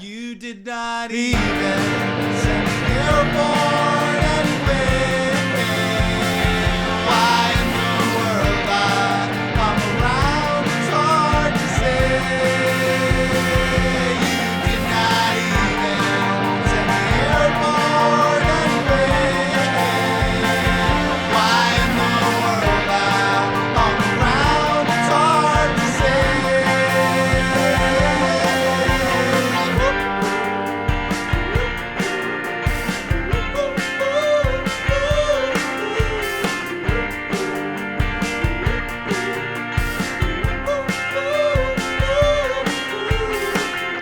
You did not even send me here born anyway. Why in the world I'm around, it's hard to say. You did not even send me here born anyway. Why in the world I'm around, it's hard to say.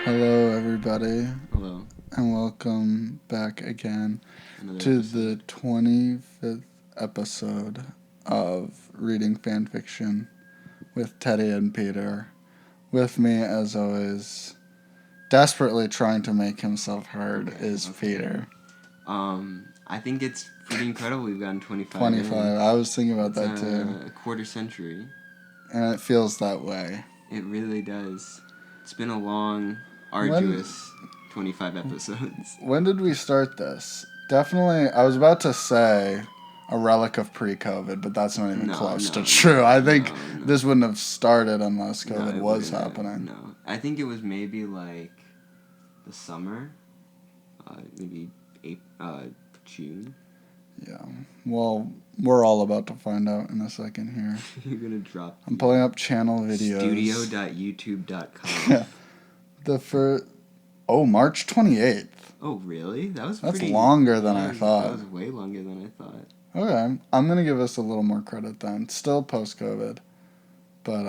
Hello, everybody, Hello. and welcome back again Another to episode. the 25th episode of Reading Fanfiction with Teddy and Peter. With me, as always, desperately trying to make himself heard, is Peter. I think it's pretty incredible we've gotten 25. 25. I was thinking about that It's too. a quarter century. And it feels that way. It really does. It's been a long, arduous 25 episodes. When did we start this? Definitely, I was about to say a relic of pre-COVID, but that's not even close to true. I think this wouldn't have started unless COVID was happening. No. I think it was maybe like the summer. Maybe June. Yeah. Well, we're all about to find out in a second here. You're going to drop I'm pulling up channel videos. Studio.youtube.com. Yeah. March 28th. Oh, really? That's longer than I thought. That was way longer than I thought. Okay. I'm going to give us a little more credit then. Still post-COVID. But,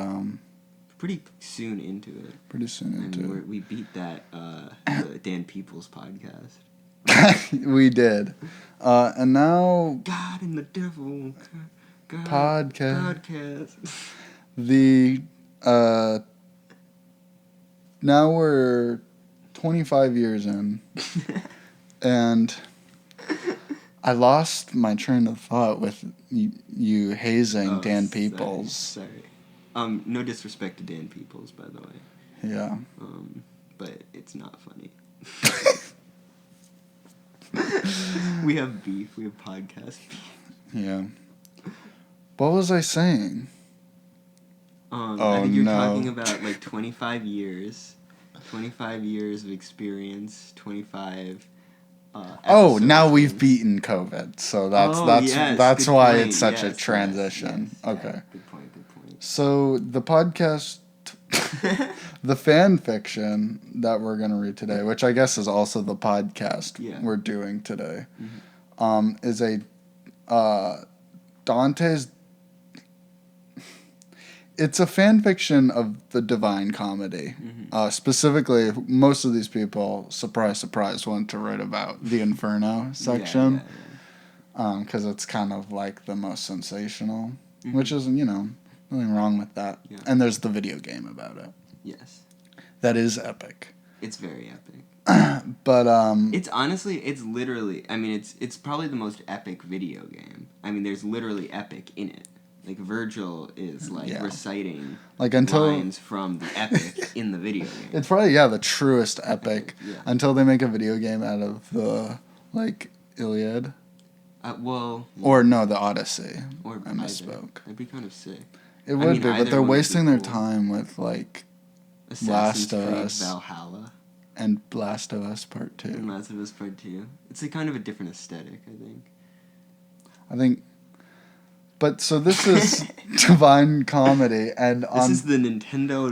Pretty soon into it. pretty soon into We beat that the Dan Peoples podcast. it. We did. And now... God and the devil. God, Podcast. Podcast. Now we're 25 years in, and I lost my train of thought with you hazing Dan Peoples. Sorry. No disrespect to Dan Peoples, by the way. Yeah. But it's not funny. We have beef. We have podcast beef. Yeah. What was I saying? I think you're talking about like 25 years of experience, 25 now we've beaten COVID, so that's why point. it's such a Yes, transition. yes. Okay. Yeah, good point. So the podcast, the fan fiction that we're going to read today, which I guess is also the podcast we're doing today, is a Dante's. It's a fan fiction of the Divine Comedy. Specifically, most of these people, surprise, surprise, want to write about the Inferno section. Because it's kind of like the most sensational, which is, nothing wrong with that. Yeah. And there's the video game about it. Yes. That is epic. It's very epic. But, it's honestly, it's literally, I mean, it's probably the most epic video game. I mean, there's literally epic in it. Like, Virgil is, reciting lines from the epic in the video game. It's probably, the truest epic until they make a video game out of the, Iliad. Or, no, the Odyssey. Or I misspoke. That'd be kind of sick. It would be, but they're wasting their cool. time with, Assassin's Last of Creed Us. Valhalla. And Last of Us Part 2. And Last of Us Part 2. It's kind of a different aesthetic, I think. But so this is Divine Comedy, and this is the Nintendo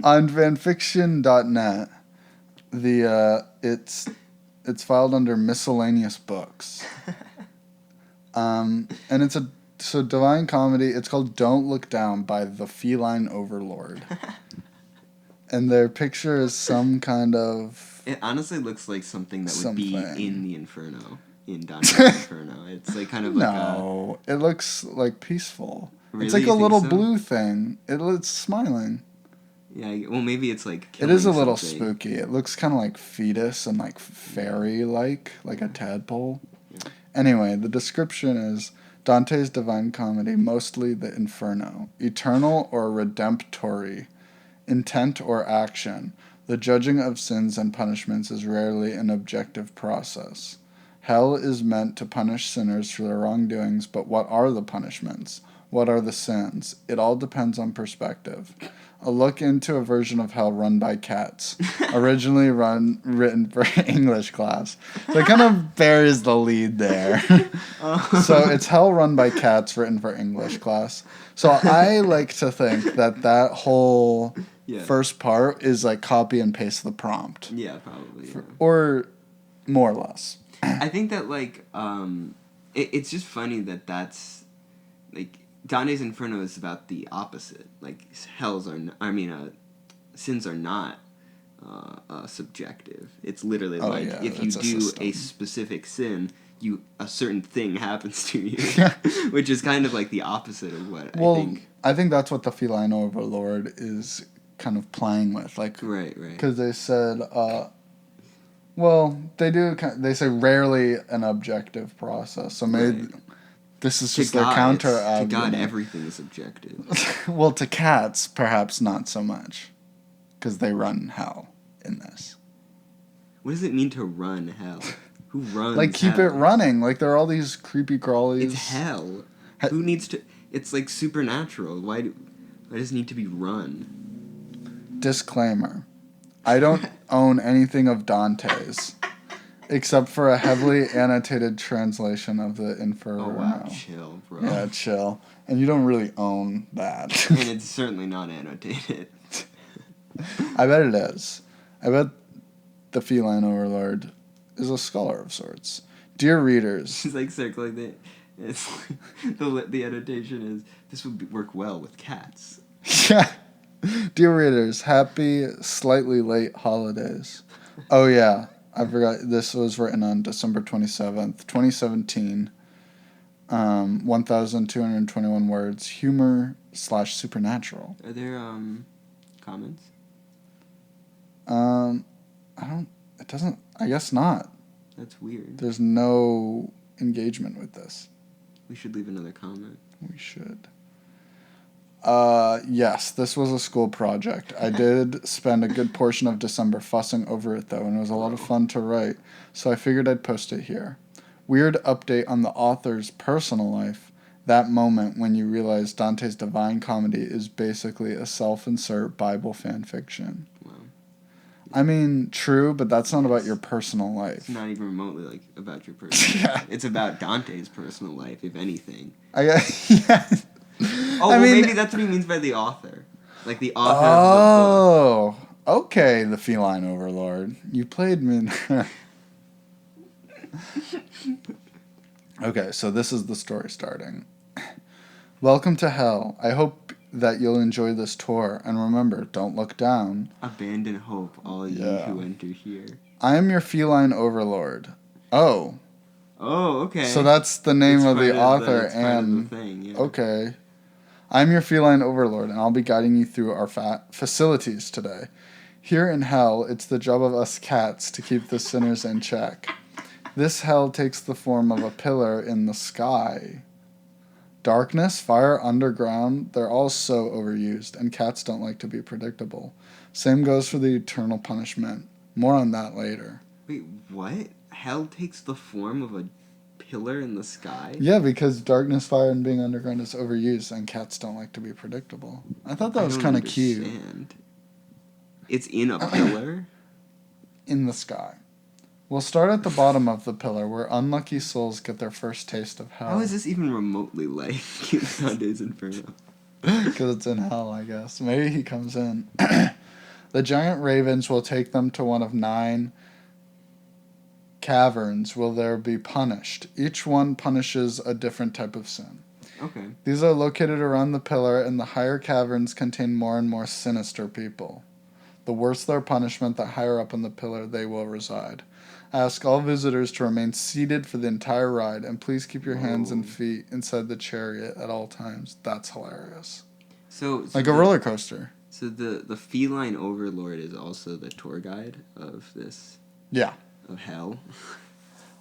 on fanfiction.net, it's filed under miscellaneous books, and so Divine Comedy. It's called "Don't Look Down" by the Feline Overlord, and their picture is some kind of. It honestly looks like something that would be in the Inferno. In Dante's Inferno. It's kind of like it looks peaceful. Really? It's like a little blue thing. It's smiling. Yeah, well maybe it's it is a little spooky. It looks kind of like fetus and fairy-like a tadpole. Yeah. Anyway, the description is Dante's Divine Comedy, mostly the Inferno, eternal or redemptory, intent or action, The judging of sins and punishments is rarely an objective process. Hell is meant to punish sinners for their wrongdoings, but what are the punishments? What are the sins? It all depends on perspective. A look into a version of Hell run by cats, originally written for English class. So it kind of bears the lead there. So it's Hell run by cats, written for English class. So I like to think that whole first part is like copy and paste the prompt. Yeah, probably. Yeah. Or more or less. I think that, like, it's just funny that's, like, Dante's Inferno is about the opposite. Like, sins are not subjective. It's literally if you do a specific sin, a certain thing happens to you, which is kind of like the opposite of what I think. I think that's what the feline overlord is kind of playing with, like, right. Because they said, they say rarely an objective process. So maybe this is just their counter argument. To God, everything is objective. Well, to cats, perhaps not so much, because they run hell in this. What does it mean to run hell? Who runs? Like, keep it running. Like, there are all these creepy crawlies. It's hell. Who needs to? It's like supernatural. Why does it need to be run? Disclaimer: I don't own anything of Dante's, except for a heavily annotated translation of the Inferno. Oh wow, chill, bro. Yeah, chill. And you don't really own that. And it's certainly not annotated. I bet it is. I bet the feline overlord is a scholar of sorts. Dear readers. He's like circling it. It's like, the annotation is, this would work well with cats. Yeah. Dear readers, happy, slightly late holidays. Oh yeah, I forgot. This was written on December 27th, 2017. 1,221 words. Humor/supernatural. Are there comments? I guess not. That's weird. There's no engagement with this. We should leave another comment. We should. Yes, this was a school project. I did spend a good portion of December fussing over it, though, and it was a lot of fun to write, so I figured I'd post it here. Weird update on the author's personal life. That moment when you realize Dante's Divine Comedy is basically a self-insert Bible fan fiction. Wow. I mean, true, but that's not about your personal life. It's not even remotely like about your personal life. It's about Dante's personal life, if anything. Yeah. Maybe that's what he means by the author. Like the author of the book. Oh, okay, the feline overlord. You played me there. Okay, so this is the story starting. Welcome to Hell. I hope that you'll enjoy this tour, and remember, don't look down. Abandon hope, all you who enter here. I am your feline overlord. Oh. Oh, okay. So that's the name of the author, that's part of the thing, yeah. Okay. I'm your feline overlord, and I'll be guiding you through our facilities today. Here in Hell, it's the job of us cats to keep the sinners in check. This hell takes the form of a pillar in the sky. Darkness, fire, underground, they're all so overused, and cats don't like to be predictable. Same goes for the eternal punishment. More on that later. Wait, what? Hell takes the form of a pillar in the sky? Yeah, because darkness, fire, and being underground is overused, and cats don't like to be predictable. I thought that was kind of cute. It's in a pillar? In the sky. We'll start at the bottom of the pillar, where unlucky souls get their first taste of hell. How is this even remotely like Dante's Inferno? Because it's in hell, I guess. Maybe he comes in. The giant ravens will take them to one of 9 caverns where they'll be punished. Each one punishes a different type of sin. Okay. These are located around the pillar, and the higher caverns contain more and more sinister people. The worse their punishment, the higher up on the pillar they will reside. I ask all visitors to remain seated for the entire ride, and please keep your hands and feet inside the chariot at all times. That's hilarious. So like a roller coaster. So the feline overlord is also the tour guide of this. Yeah. Of hell.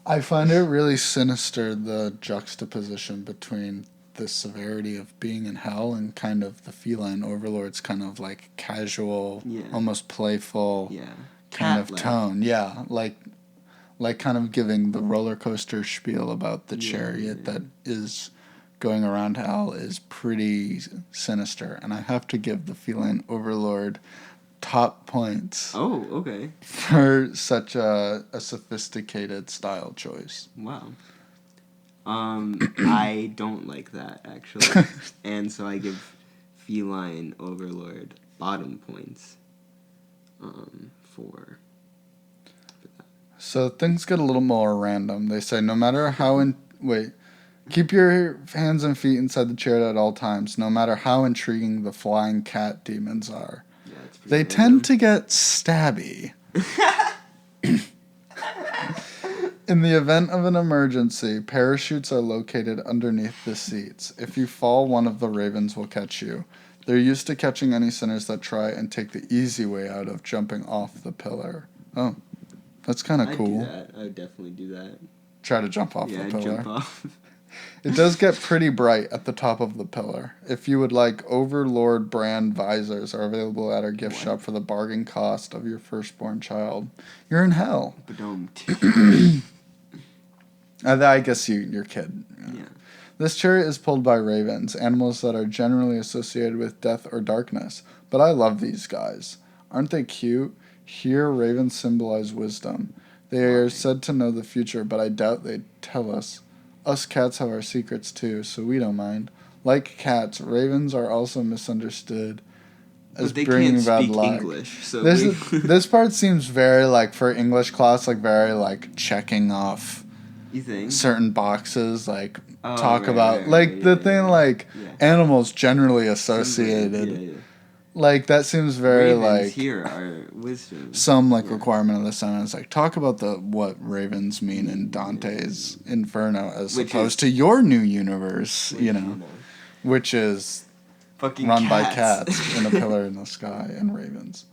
I find it really sinister, the juxtaposition between the severity of being in hell and kind of the feline overlord's kind of like casual, almost playful kind of tone. Yeah, like kind of giving the roller coaster spiel about the chariot that is going around hell is pretty sinister. And I have to give the feline overlord top points. Oh, okay. For such a sophisticated style choice. Wow. I don't like that, actually. And so I give Feline Overlord bottom points for that. So things get a little more random. They say no matter how keep your hands and feet inside the chair at all times, no matter how intriguing the flying cat demons are. Yeah, it's pretty they random. Tend to get stabby. In the event of an emergency, parachutes are located underneath the seats. If you fall, one of the ravens will catch you. They're used to catching any sinners that try and take the easy way out of jumping off the pillar. Oh, that's kind of cool. I'd do that. I would definitely do that. Try to jump off the pillar. Yeah, jump off. It does get pretty bright at the top of the pillar. If you would like, Overlord brand visors are available at our gift shop for the bargain cost of your firstborn child. You're in hell. I guess your kid. Yeah. This chariot is pulled by ravens, animals that are generally associated with death or darkness. But I love these guys. Aren't they cute? Here, ravens symbolize wisdom. They are said to know the future, but I doubt they'd tell us. Us cats have our secrets too, so we don't mind. Like cats, ravens are also misunderstood as bringing bad luck. English, so this part seems very like for English class, like very like checking off. You think? Certain boxes, like animals generally associated. Like that seems very ravens like here are wisdom. Some requirement of the sentence, like talk about what ravens mean in Dante's Inferno as opposed to your new universe, which is fucking run by cats in a pillar in the sky and ravens.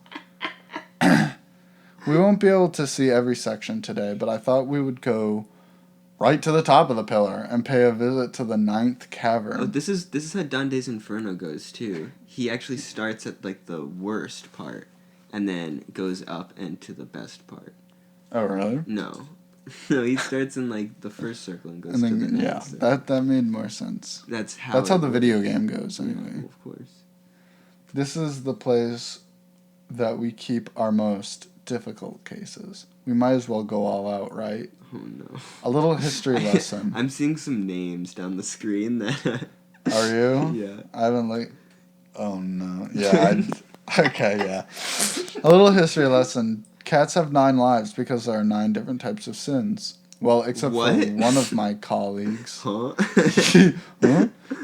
We won't be able to see every section today, but I thought we would go right to the top of the pillar and pay a visit to the 9th cavern. Oh, this is how Dante's Inferno goes too. He actually starts at like the worst part and then goes up into the best part. Oh, really? No, he starts in like the first circle and goes to the next. Yeah, that made more sense. That's how the video game goes anyway. Yeah, of course. This is the place that we keep our most difficult cases. We might as well go all out, right? Oh no. A little history lesson. I'm seeing some names down the screen that... Are you? Yeah. I haven't Oh no. Yeah, okay, yeah. A little history lesson. Cats have 9 lives because there are 9 different types of sins. Well, except for one of my colleagues. Huh?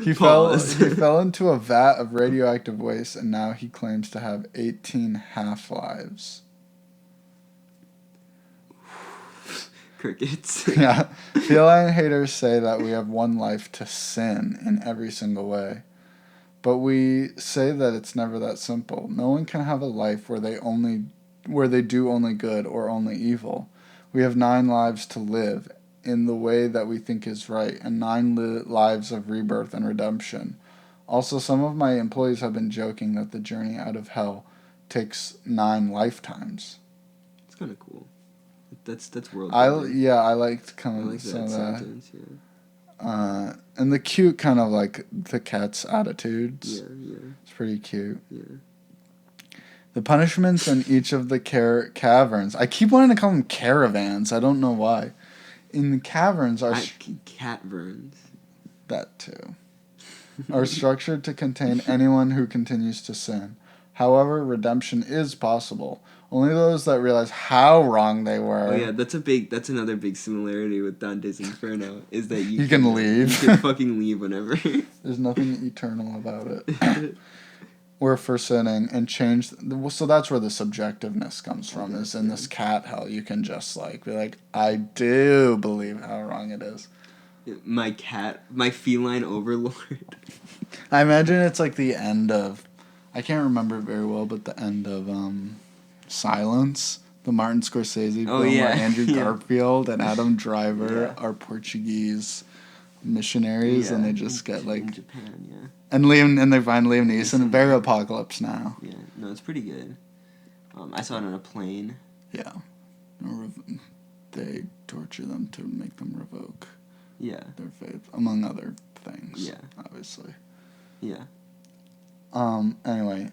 He fell into a vat of radioactive waste and now he claims to have 18 half-lives. Crickets. Yeah. Feline haters say that we have 1 life to sin in every single way. But we say that it's never that simple. No one can have a life where they do only good or only evil. We have 9 lives to live in the way that we think is right, and 9 lives of rebirth and redemption. Also, some of my employees have been joking that the journey out of hell takes 9 lifetimes. It's kind of cool. That's world. I liked kind of some of that. Sentence, yeah. And the cute kind of like the cat's attitudes. Yeah. It's pretty cute. Yeah. The punishments in each of the caverns. I keep wanting to call them caravans. I don't know why. In the caverns are catverns. That too. Are structured to contain anyone who continues to sin. However, redemption is possible. Only those that realize how wrong they were. Oh yeah, that's another big similarity with Dante's Inferno, is that you can leave. You can fucking leave whenever. There's nothing eternal about it. We're for sinning and change. So that's where the subjectiveness comes from, is in this cat hell. You can just be like, I do believe how wrong it is. My feline overlord. I imagine it's like the end of, I can't remember it very well, but the end of Silence, the Martin Scorsese film where Andrew Garfield and Adam Driver are Portuguese missionaries, and they just get like in Japan, yeah. And they find Liam Neeson. Very Apocalypse Now. Yeah, no, it's pretty good. I saw it on a plane. Yeah, they torture them to make them revoke. Yeah. Their faith, among other things. Yeah. Obviously. Yeah. Anyway.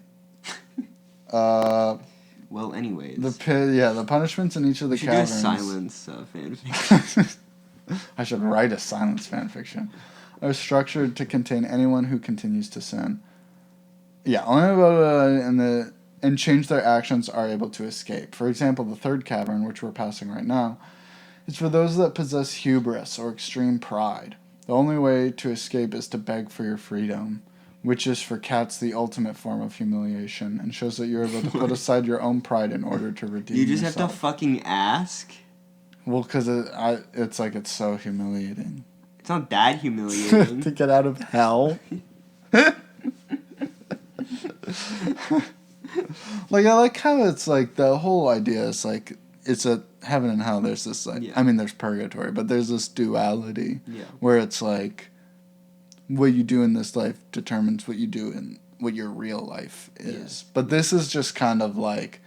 Well, anyways. The punishments in each of the caverns. You should do a silence fanfiction. I should write a silence fanfiction. Are structured to contain anyone who continues to sin. Yeah, only and change their actions are able to escape. For example, the third cavern, which we're passing right now, is for those that possess hubris or extreme pride. The only way to escape is to beg for your freedom, which is for cats the ultimate form of humiliation, and shows that you're able to put aside your own pride in order to redeem yourself. You just have to fucking ask? Well, because it's like it's so humiliating. It's not that humiliating. To get out of hell. Like, I like how it's like the whole idea is like it's a heaven and hell. There's this like I mean there's purgatory, but there's this duality where it's like what you do in this life determines what you do in what your real life is. Yeah. But this is just kind of like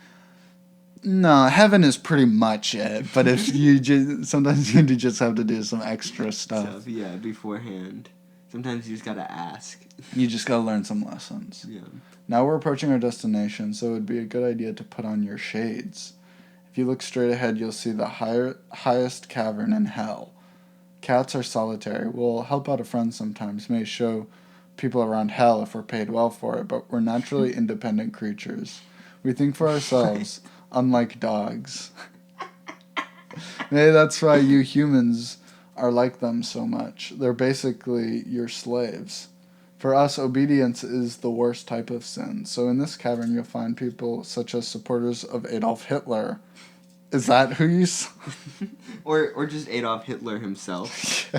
no, heaven is pretty much it. But if you sometimes you just have to do some extra stuff. Yeah, beforehand. Sometimes you just gotta ask. You just gotta learn some lessons. Yeah. Now we're approaching our destination, so it would be a good idea to put on your shades. If you look straight ahead, you'll see the highest cavern in hell. Cats are solitary. We'll help out a friend sometimes. May show people around hell if we're paid well for it, but we're naturally independent creatures. We think for ourselves, unlike dogs. Maybe that's why you humans are like them so much. They're basically your slaves. For us, obedience is the worst type of sin. So in this cavern, you'll find people such as supporters of Adolf Hitler. Is that who you saw? or just Adolf Hitler himself?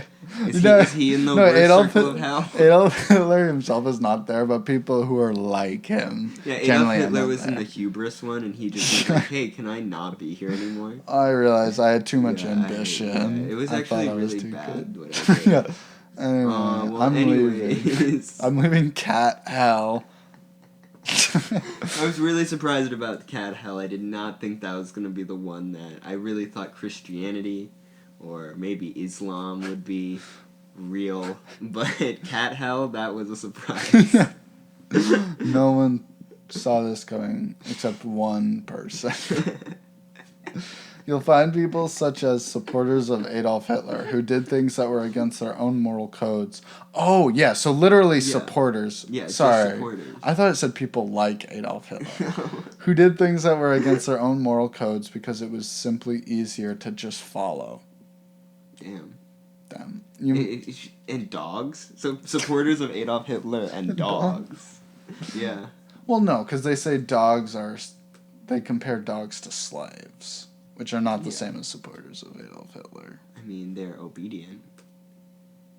Is he in the worst circle of hell? Adolf Hitler himself is not there, but people who are like him. Yeah, Adolf Hitler was in the hubris one, and he just was like, hey, can I not be here anymore? I realized I had too much ambition. It was actually really bad. Yeah. Anyway, I'm leaving. I'm leaving cat hell. I was really surprised about cat hell. I did not think that was going to be the one that I really thought Christianity or maybe Islam would be real. But cat hell, that was a surprise. No one saw this coming except one person. You'll find people such as supporters of Adolf Hitler who did things that were against their own moral codes. Oh, yeah, so literally supporters. Yeah, sorry. Supporters. I thought it said people like Adolf Hitler. Who did things that were against their own moral codes because it was simply easier to just follow. Damn. Them. And dogs? So supporters of Adolf Hitler and dogs. Yeah. Well, no, because they say they compare dogs to slaves. Which are not the same as supporters of Adolf Hitler. I mean, they're obedient.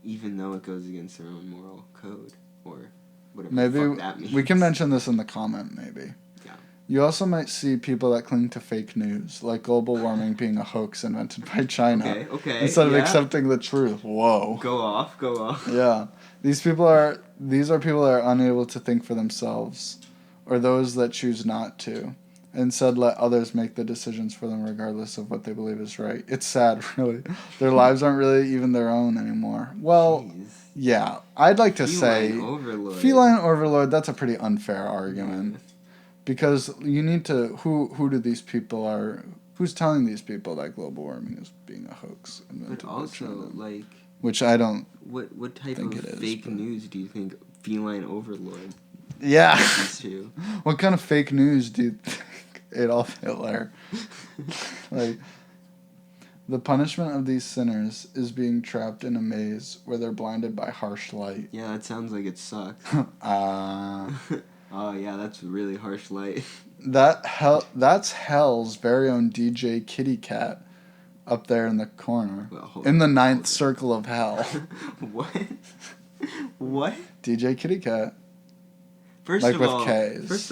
Even though it goes against their own moral code. Or whatever the fuck that means. We can mention this in the comment, maybe. Yeah. You also might see people that cling to fake news, like global warming being a hoax invented by China. Okay. Instead of accepting the truth. Whoa. Go off. Yeah. These are people that are unable to think for themselves. Or those that choose not to. Instead, let others make the decisions for them regardless of what they believe is right. It's sad, really. Their lives aren't really even their own anymore. Well, yeah. I'd like to say... Feline overlord, that's a pretty unfair argument. Yeah. Because you need to... Who do these people are... Who's telling these people that global warming is being a hoax? But also, like... Which I don't What type of fake news do you think feline overlord... Yeah. What kind of fake news do you think Adolf Hitler? Like, the punishment of these sinners is being trapped in a maze where they're blinded by harsh light. Yeah, that sounds like it sucks. Oh yeah, that's really harsh light. That's hell's very own DJ Kitty Cat up there in the corner. Well, in the ninth circle of hell. What? DJ Kitty Cat. First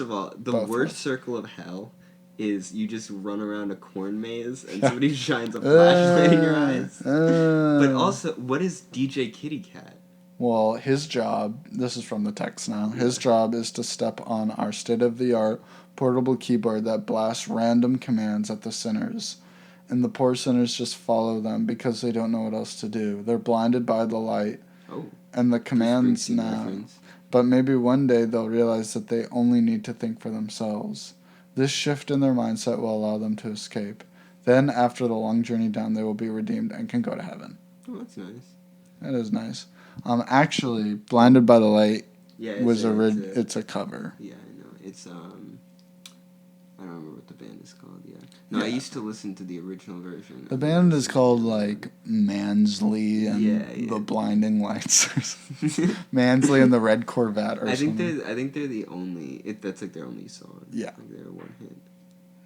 of all, the worst circle of hell is you just run around a corn maze and somebody shines a flashlight in your eyes. But also, what is DJ Kitty Cat? Well, his job, this is from the text now, his job is to step on our state-of-the-art portable keyboard that blasts random commands at the sinners. And the poor sinners just follow them because they don't know what else to do. They're blinded by the light and the commands now. Reference. But maybe one day they'll realize that they only need to think for themselves. This shift in their mindset will allow them to escape. Then, after the long journey down, they will be redeemed and can go to heaven. Oh, that's nice. That is nice. Actually, Blinded by the Light it's a cover. Yeah, I know. It's I don't remember what the band is called. Yeah. No, I used to listen to the original version. The band is called like Mansley and the Blinding Lights. Mansley and the Red Corvette or something. I think they're the only. That's like their only song. Yeah. Like they're one hit.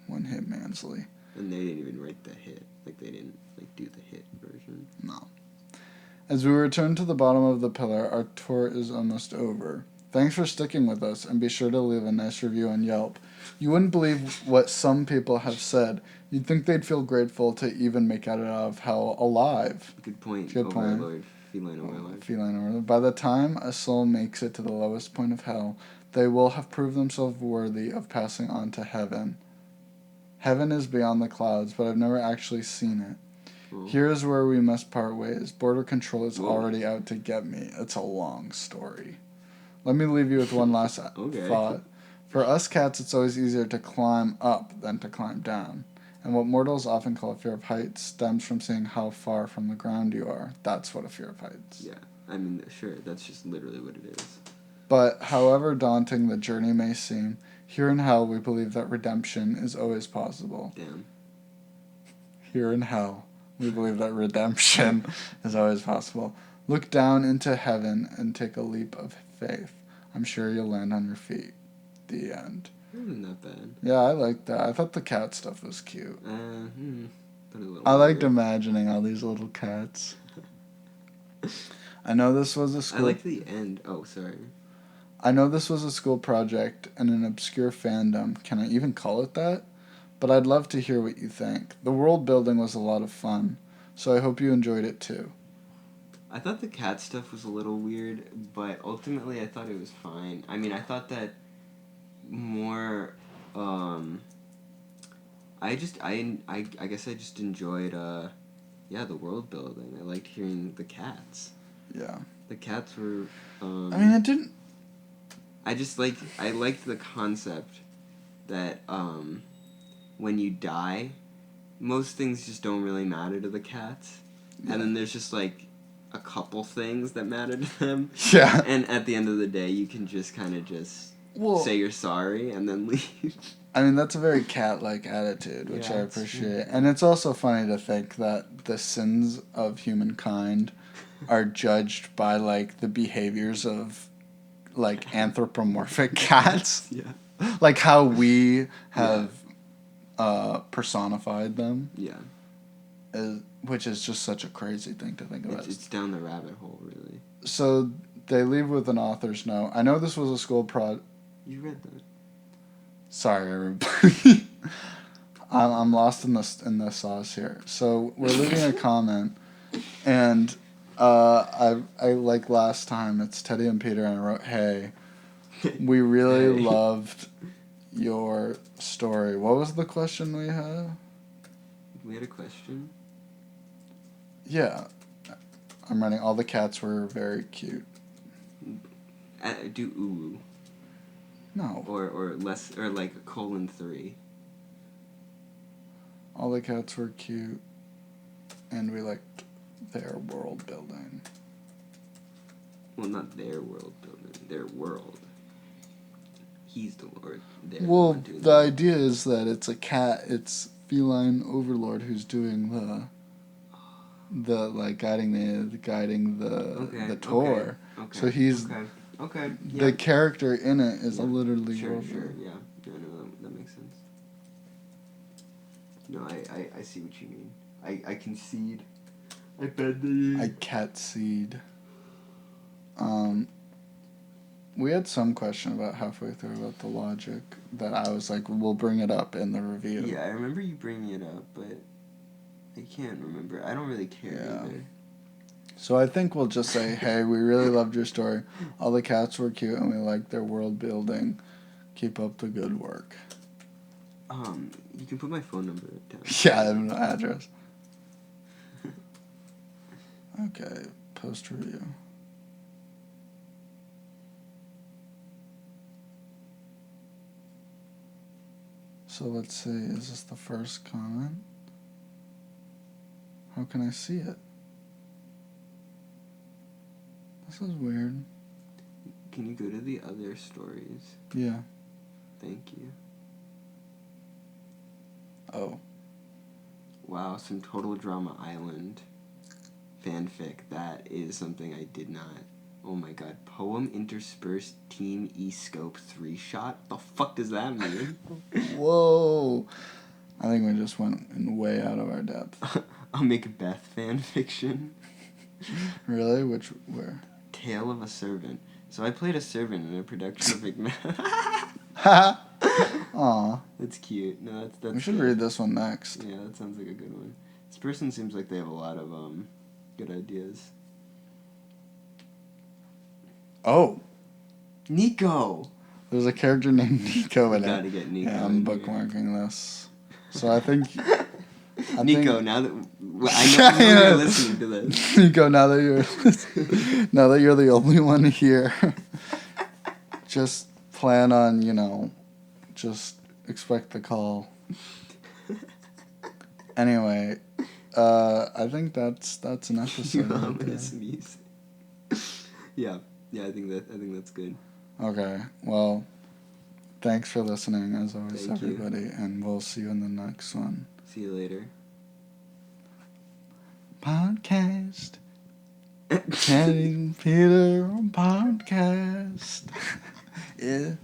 One hit Mansley. And they didn't even write the hit. Like they didn't do the hit version. No. As we return to the bottom of the pillar, our tour is almost over. Thanks for sticking with us, and be sure to leave a nice review on Yelp. You wouldn't believe what some people have said. You'd think they'd feel grateful to even make it out of hell alive. Good point. Good point. Overlord. Feline Overlord. Feline Overlord. By the time a soul makes it to the lowest point of hell, they will have proved themselves worthy of passing on to heaven. Heaven is beyond the clouds, but I've never actually seen it. Here is where we must part ways. Border control is already out to get me. It's a long story. Let me leave you with one last thought. For us cats, it's always easier to climb up than to climb down. And what mortals often call a fear of heights stems from seeing how far from the ground you are. That's what a fear of heights. Yeah, I mean, sure, that's just literally what it is. But however daunting the journey may seem, here in hell we believe that redemption is always possible. Damn. Here in hell, we believe that redemption is always possible. Look down into heaven and take a leap of faith. I'm sure you'll land on your feet. The end. Isn't that bad? Yeah, I liked that. I thought the cat stuff was cute. I liked imagining all these little cats. I know this was a school... I like the end. Oh, sorry. I know this was a school project and an obscure fandom. Can I even call it that? But I'd love to hear what you think. The world building was a lot of fun, so I hope you enjoyed it too. I thought the cat stuff was a little weird, but ultimately I thought it was fine. I mean, I thought that more, I guess I just enjoyed, the world building. I liked hearing the cats. Yeah. The cats were, I mean, it didn't... I liked the concept that, when you die, most things just don't really matter to the cats. Yeah. And then there's just, like, a couple things that matter to them. Yeah. And at the end of the day, you can just kind of just say you're sorry and then leave. I mean, that's a very cat-like attitude, which I appreciate. And it's also funny to think that the sins of humankind are judged by, like, the behaviors of, like, anthropomorphic cats. Yeah. Like how we have... personified them. Yeah. Which is just such a crazy thing to think about. It's down the rabbit hole, really. So they leave with an author's note. I know this was a school You read that. Sorry, everybody. I'm lost in the sauce here. So we're leaving a comment, and I like last time. It's Teddy and Peter, and I wrote, "Hey, we really loved your story." What was the question we had? We had a question? Yeah. I'm writing, all the cats were very cute. Do ooh. No. Or less, or like a :3. All the cats were cute, and we liked their world building. Well, not their world building, their world. He's the Lord. Well, the idea is that it's a cat. It's Feline Overlord who's doing the like guiding the tour. Okay. So he's okay. The character in it is literally sure. Yeah. No, that makes sense. No, I see what you mean. I concede. I bend the knee. I cat seed. we had some question about halfway through about the logic that I was like, we'll bring it up in the review. Yeah, I remember you bringing it up, but I can't remember. I don't really care either. So I think we'll just say, hey, we really loved your story. All the cats were cute and we liked their world building. Keep up the good work. You can put my phone number down. Yeah, I have an address. Okay, post review. So let's see, is this the first comment? How can I see it? This is weird. Can you go to the other stories? Yeah. Thank you. Oh. Wow, some Total Drama Island fanfic. That is something I did not. Oh my god. Poem interspersed Team E-Scope 3-shot? The fuck does that mean? Whoa. I think we just went way out of our depth. A Macbeth fanfiction. Really? Where? Tale of a Servant. So I played a servant in a production of Macbeth. Aw. That's cute. No, that's we should read this one next. Yeah, that sounds like a good one. This person seems like they have a lot of good ideas. Oh. Nico! There's a character named Nico in it. Gotta get Nico. Yeah, I'm bookmarking this. So I think... Nico, now that... I know you're listening to this. Nico, now that you're the only one here, just plan on, just expect the call. Anyway, I think that's an episode. Ominous music. Yeah, I think that's good. Okay, well, thanks for listening as always, Thank everybody, and we'll see you in the next one. See you later. Podcast. Teddy Peter podcast. Yeah.